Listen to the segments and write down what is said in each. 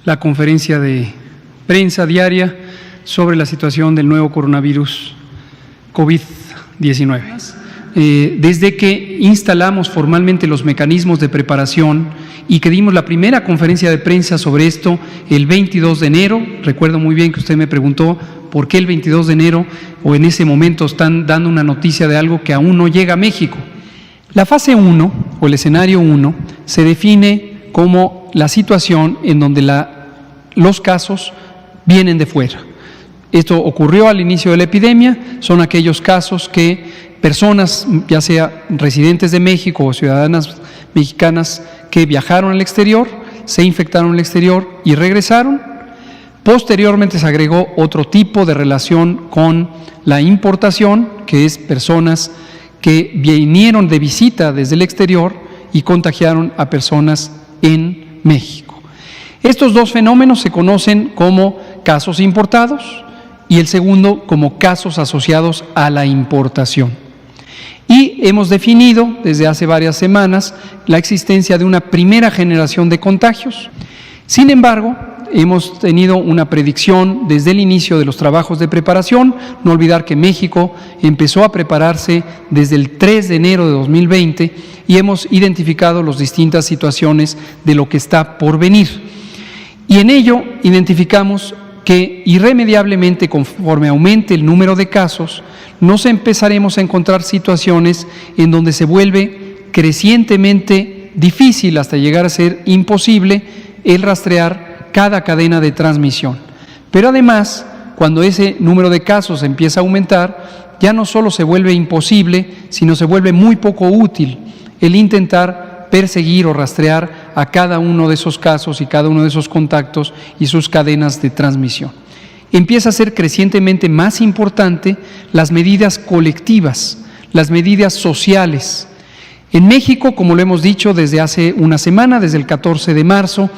la conferencia de prensa diaria sobre la situación del nuevo coronavirus COVID-19. Desde que instalamos formalmente los mecanismos de preparación y que dimos la primera conferencia de prensa sobre esto el 22 de enero, recuerdo muy bien que usted me preguntó por qué el 22 de enero o en ese momento están dando una noticia de algo que aún no llega a México. La fase 1 o el escenario 1 se define como la situación en donde los casos vienen de fuera. Esto ocurrió al inicio de la epidemia, son aquellos casos que personas, ya sea residentes de México o ciudadanas mexicanas que viajaron al exterior, se infectaron en el exterior y regresaron. Posteriormente se agregó otro tipo de relación con la importación, que es personas que vinieron de visita desde el exterior y contagiaron a personas en México. Estos dos fenómenos se conocen como casos importados y el segundo como casos asociados a la importación. Y hemos definido desde hace varias semanas la existencia de una primera generación de contagios. Sin embargo, hemos tenido una predicción desde el inicio de los trabajos de preparación. No olvidar que México empezó a prepararse desde el 3 de enero de 2020 y hemos identificado las distintas situaciones de lo que está por venir. Y en ello identificamos que irremediablemente, conforme aumente el número de casos, nos empezaremos a encontrar situaciones en donde se vuelve crecientemente difícil hasta llegar a ser imposible el rastrear cada cadena de transmisión. Pero además, cuando ese número de casos empieza a aumentar, ya no solo se vuelve imposible, sino se vuelve muy poco útil el intentar perseguir o rastrear a cada uno de esos casos y cada uno de esos contactos y sus cadenas de transmisión. Empieza a ser crecientemente más importante las medidas colectivas, las medidas sociales. En México, como lo hemos dicho desde hace una semana, desde el 14 de marzo,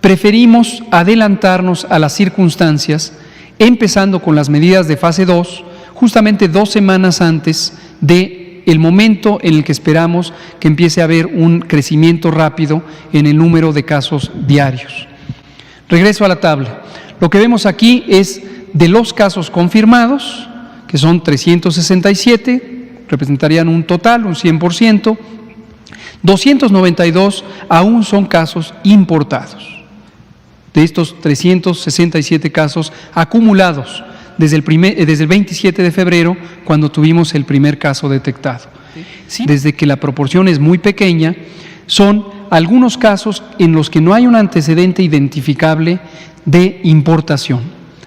preferimos adelantarnos a las circunstancias, empezando con las medidas de fase 2, justamente 2 semanas antes del momento en el que esperamos que empiece a haber un crecimiento rápido en el número de casos diarios. Regreso a la tabla. Lo que vemos aquí es de los casos confirmados, que son 367, representarían un total, un 100%, 292 aún son casos importados. De estos 367 casos acumulados desde el 27 de febrero, cuando tuvimos el primer caso detectado. Sí. Desde que la proporción es muy pequeña, son algunos casos en los que no hay un antecedente identificable de importación.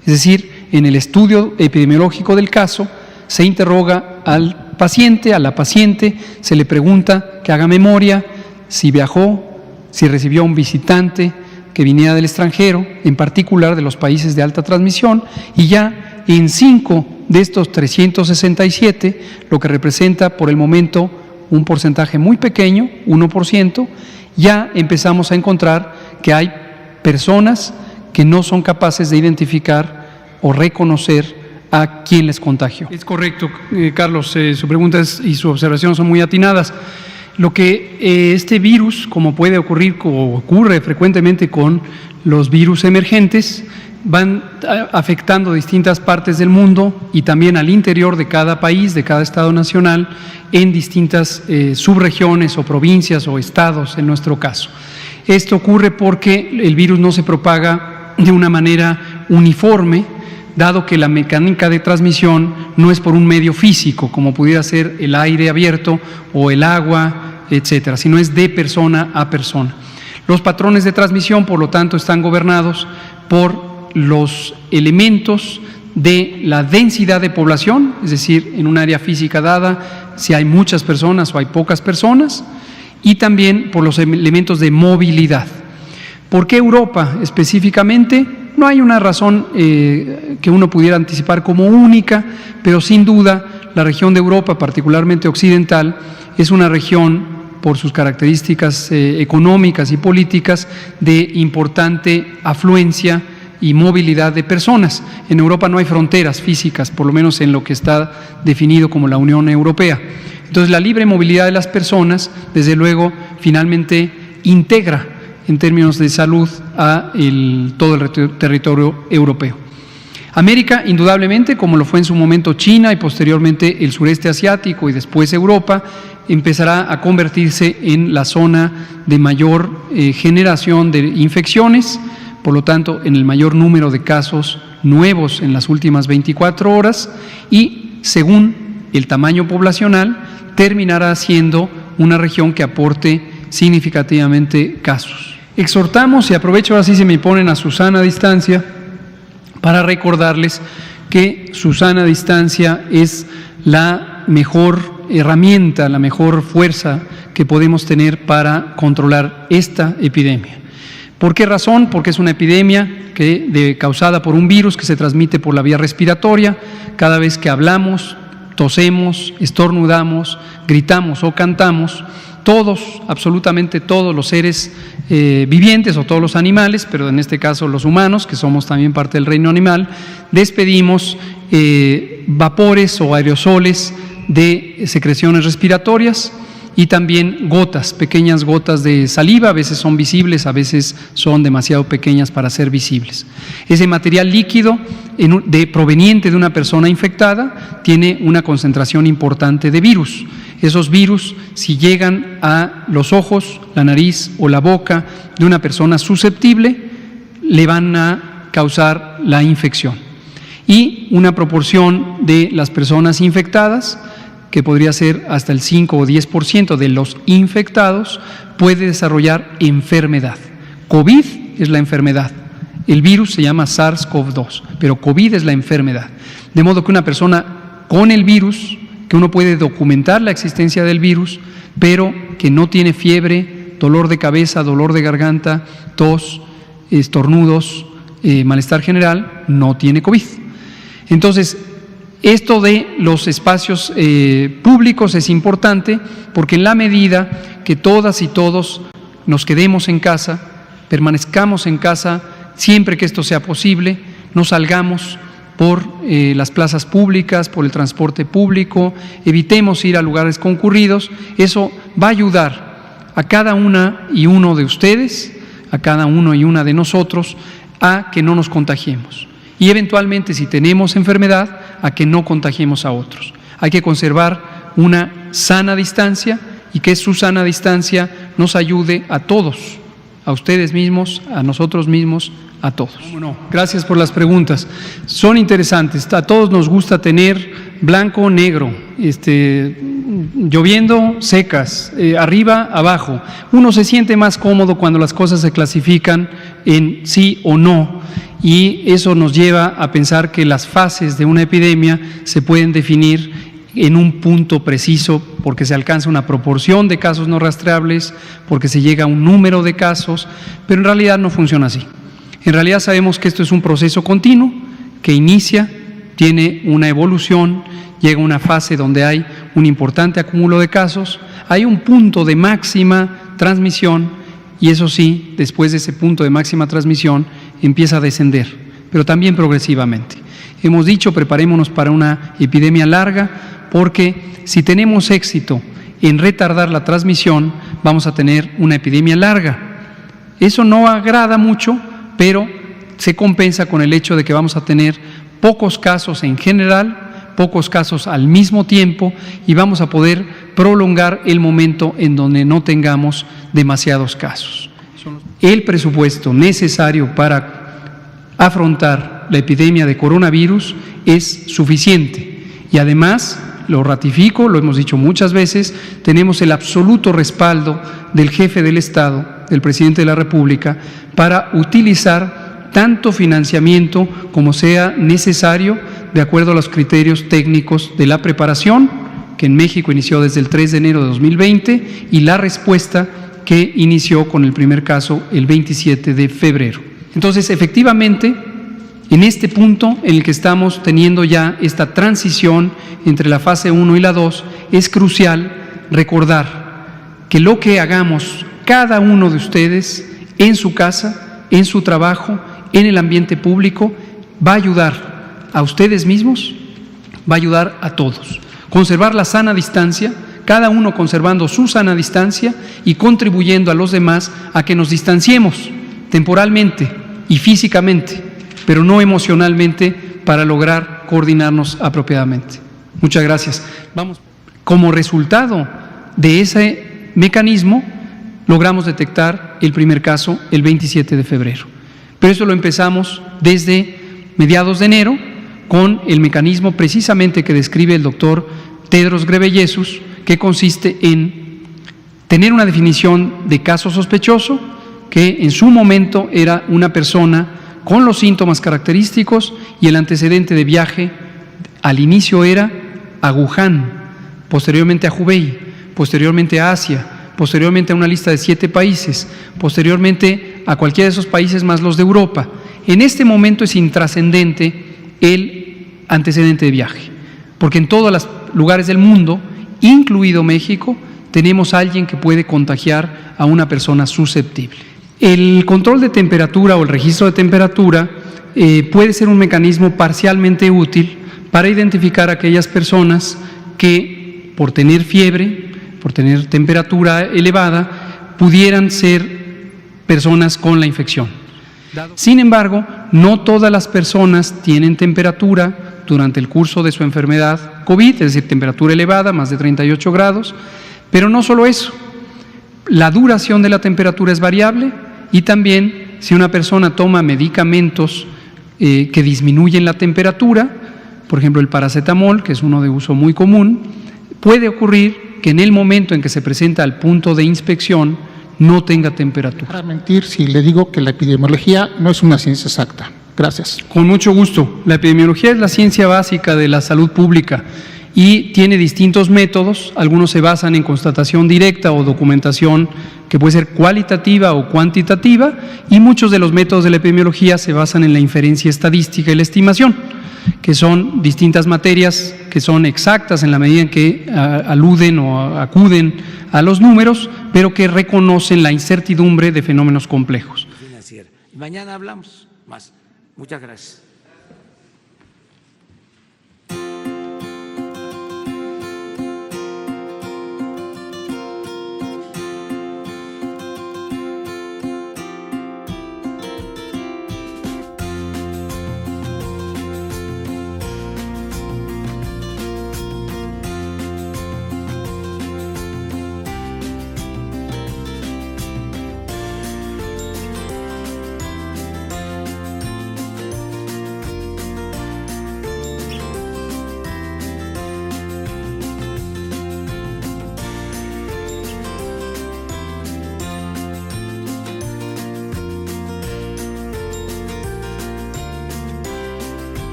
Es decir, en el estudio epidemiológico del caso se interroga al paciente, a la paciente, se le pregunta que haga memoria, si viajó, si recibió a un visitante que viniera del extranjero, en particular de los países de alta transmisión, y ya en 5 de estos 367, lo que representa por el momento un porcentaje muy pequeño, 1%, ya empezamos a encontrar que hay personas que no son capaces de identificar o reconocer a quién les contagió. Es correcto, Carlos, su pregunta y su observación son muy atinadas. Lo que este virus, como puede ocurrir o ocurre frecuentemente con los virus emergentes, van afectando distintas partes del mundo y también al interior de cada país, de cada estado nacional, en distintas subregiones o provincias o estados en nuestro caso. Esto ocurre porque el virus no se propaga de una manera uniforme, dado que la mecánica de transmisión no es por un medio físico, como pudiera ser el aire abierto o el agua, etcétera, sino es de persona a persona. Los patrones de transmisión, por lo tanto, están gobernados por los elementos de la densidad de población, es decir, en un área física dada, si hay muchas personas o hay pocas personas, y también por los elementos de movilidad. ¿Por qué Europa específicamente? No hay una razón que uno pudiera anticipar como única, pero sin duda la región de Europa, particularmente occidental, es una región por sus características económicas y políticas de importante afluencia y movilidad de personas. En Europa no hay fronteras físicas, por lo menos en lo que está definido como la Unión Europea. Entonces la libre movilidad de las personas, desde luego, finalmente integra en términos de salud a todo el territorio europeo. América, indudablemente, como lo fue en su momento China y posteriormente el sureste asiático y después Europa, empezará a convertirse en la zona de mayor generación de infecciones, por lo tanto, en el mayor número de casos nuevos en las últimas 24 horas y, según el tamaño poblacional, terminará siendo una región que aporte significativamente casos. Exhortamos, y aprovecho ahora sí se me ponen a su sana distancia, para recordarles que su sana distancia es la mejor herramienta, la mejor fuerza que podemos tener para controlar esta epidemia. ¿Por qué razón? Porque es una epidemia causada por un virus que se transmite por la vía respiratoria. Cada vez que hablamos, tosemos, estornudamos, gritamos o cantamos, todos, absolutamente todos los seres vivientes o todos los animales, pero en este caso los humanos, que somos también parte del reino animal, despedimos vapores o aerosoles de secreciones respiratorias y también gotas, pequeñas gotas de saliva, a veces son visibles, a veces son demasiado pequeñas para ser visibles. Ese material líquido proveniente de una persona infectada tiene una concentración importante de virus. Esos virus, si llegan a los ojos, la nariz o la boca de una persona susceptible, le van a causar la infección. Y una proporción de las personas infectadas, que podría ser hasta el 5 o 10% de los infectados, puede desarrollar enfermedad. COVID es la enfermedad. El virus se llama SARS-CoV-2, pero COVID es la enfermedad. De modo que una persona con el virus, que uno puede documentar la existencia del virus, pero que no tiene fiebre, dolor de cabeza, dolor de garganta, tos, estornudos, malestar general, no tiene COVID. Entonces, esto de los espacios públicos es importante porque en la medida que todas y todos nos quedemos en casa, permanezcamos en casa siempre que esto sea posible, no salgamos por las plazas públicas, por el transporte público, evitemos ir a lugares concurridos, eso va a ayudar a cada una y uno de ustedes, a cada uno y una de nosotros, a que no nos contagiemos. Y eventualmente, si tenemos enfermedad, a que no contagiemos a otros. Hay que conservar una sana distancia y que su sana distancia nos ayude a todos, a ustedes mismos, a nosotros mismos, a todos. Bueno, gracias por las preguntas. Son interesantes. A todos nos gusta tener blanco o negro, lloviendo, secas, arriba, abajo. Uno se siente más cómodo cuando las cosas se clasifican en sí o no, y eso nos lleva a pensar que las fases de una epidemia se pueden definir en un punto preciso porque se alcanza una proporción de casos no rastreables, porque se llega a un número de casos, pero en realidad no funciona así. En realidad sabemos que esto es un proceso continuo que inicia, tiene una evolución, llega a una fase donde hay un importante acúmulo de casos, hay un punto de máxima transmisión y eso sí, después de ese punto de máxima transmisión empieza a descender, pero también progresivamente. Hemos dicho, preparémonos para una epidemia larga porque si tenemos éxito en retardar la transmisión, vamos a tener una epidemia larga. Eso no agrada mucho, pero se compensa con el hecho de que vamos a tener pocos casos en general, pocos casos al mismo tiempo y vamos a poder prolongar el momento en donde no tengamos demasiados casos. El presupuesto necesario para afrontar la epidemia de coronavirus es suficiente y además, lo ratifico, lo hemos dicho muchas veces, tenemos el absoluto respaldo del jefe del Estado, del presidente de la República, para utilizar tanto financiamiento como sea necesario de acuerdo a los criterios técnicos de la preparación, que en México inició desde el 3 de enero de 2020, y la respuesta que inició con el primer caso el 27 de febrero. Entonces, efectivamente, en este punto en el que estamos teniendo ya esta transición entre la fase 1 y la 2, es crucial recordar que lo que hagamos cada uno de ustedes en su casa, en su trabajo, en el ambiente público, va a ayudar a ustedes mismos, va a ayudar a todos. Conservar la sana distancia, cada uno conservando su sana distancia y contribuyendo a los demás a que nos distanciemos temporalmente y físicamente, pero no emocionalmente, para lograr coordinarnos apropiadamente. Muchas gracias. Vamos. Como resultado de ese mecanismo, logramos detectar el primer caso el 27 de febrero. Pero eso lo empezamos desde mediados de enero con el mecanismo precisamente que describe el doctor Tedros Ghebreyesus, que consiste en tener una definición de caso sospechoso, que en su momento era una persona con los síntomas característicos y el antecedente de viaje al inicio era a Wuhan, posteriormente a Hubei, posteriormente a Asia, posteriormente a una lista de 7 países, posteriormente a cualquiera de esos países más los de Europa. En este momento es intrascendente el antecedente de viaje, porque en todos los lugares del mundo, incluido México, tenemos a alguien que puede contagiar a una persona susceptible. El control de temperatura o el registro de temperatura puede ser un mecanismo parcialmente útil para identificar a aquellas personas que, por tener fiebre, por tener temperatura elevada, pudieran ser personas con la infección. Sin embargo, no todas las personas tienen temperatura durante el curso de su enfermedad COVID, es decir, temperatura elevada, más de 38 grados, pero no solo eso. La duración de la temperatura es variable y también si una persona toma medicamentos que disminuyen la temperatura, por ejemplo el paracetamol, que es uno de uso muy común, puede ocurrir que en el momento en que se presenta al punto de inspección no tenga temperatura. Para mentir si le digo que la epidemiología no es una ciencia exacta. Gracias. Con mucho gusto. La epidemiología es la ciencia básica de la salud pública y tiene distintos métodos. Algunos se basan en constatación directa o documentación que puede ser cualitativa o cuantitativa, y muchos de los métodos de la epidemiología se basan en la inferencia estadística y la estimación, que son distintas materias que son exactas en la medida en que aluden o acuden a los números, pero que reconocen la incertidumbre de fenómenos complejos. Mañana hablamos más. Muchas gracias.